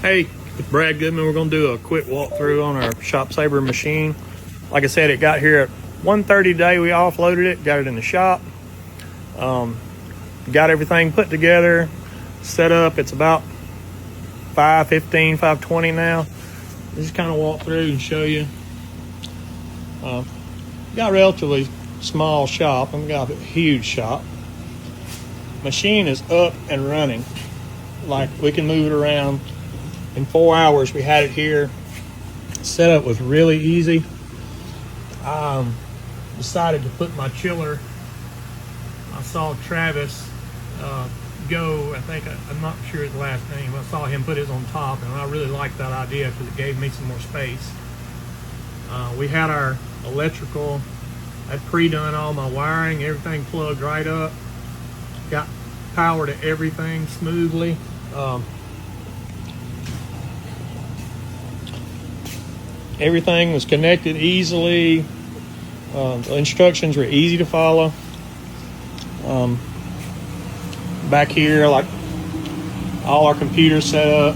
Hey, it's Brad Goodman. We're going to do a quick walkthrough on our ShopSabre machine. Like I said, it got here at 1:30 today. We offloaded it, got it in the shop. Got everything put together, set up. It's about 5:15, 5:20 now. Just kind of walk through and show you. Got a relatively small shop, and we got a huge shop. Machine is up and running. Like, we can move it around. In 4 hours, we had it here. Setup was really easy. Decided to put my chiller. I saw Travis go, I'm not sure his last name. I saw him put his on top, and I really liked that idea because it gave me some more space. We had our electrical. I'd pre-done all my wiring, everything plugged right up. Got power to everything smoothly. Everything was connected easily. The instructions were easy to follow. Back here, like, all our computers set up,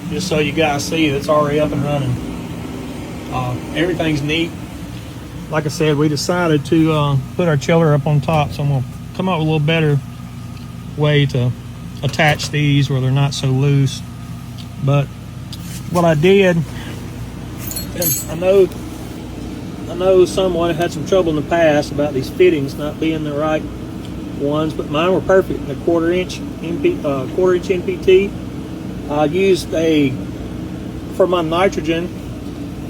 just so you guys see it's already up and running. Everything's neat. Like I said, we decided to put our chiller up on top, so I'm going to come up with a little better way to attach these where they're not so loose. But what I did, I know someone had some trouble in the past about these fittings not being the right ones, but mine were perfect. A quarter inch NPT. I used for my nitrogen,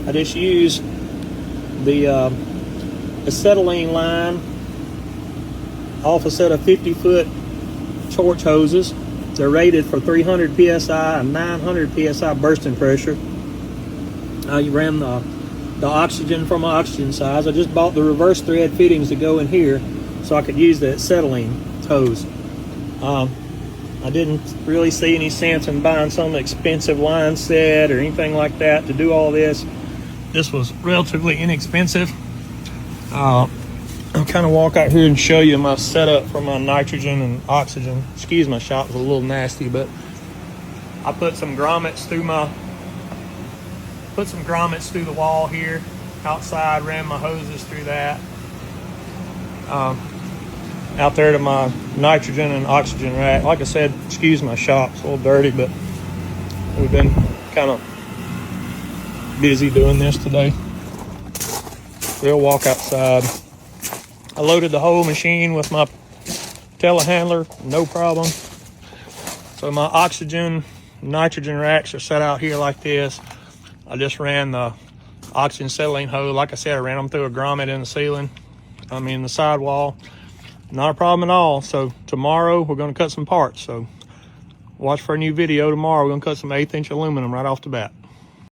I just used the acetylene line off a set of 50-foot torch hoses. They're rated for 300 psi and 900 psi bursting pressure. You ran the oxygen from my oxygen size. I just bought the reverse thread fittings to go in here so I could use that acetylene hose. I didn't really see any sense in buying some expensive line set or anything like that to do all this. This was relatively inexpensive. I'll kind of walk out here and show you my setup for my nitrogen and oxygen. Excuse my shop was a little nasty, but I put some grommets through the wall here outside, ran my hoses through that. Out there to my nitrogen and oxygen rack. Like I said, excuse my shop, it's a little dirty, but we've been kind of busy doing this today. We'll walk outside. I loaded the whole machine with my telehandler, no problem. So my oxygen, nitrogen racks are set out here like this. I just ran the oxygen acetylene hose. Like I said, I ran them through a grommet in the ceiling. The sidewall. Not a problem at all. So tomorrow we're going to cut some parts. So watch for a new video tomorrow. We're going to cut some 1/8 inch aluminum right off the bat.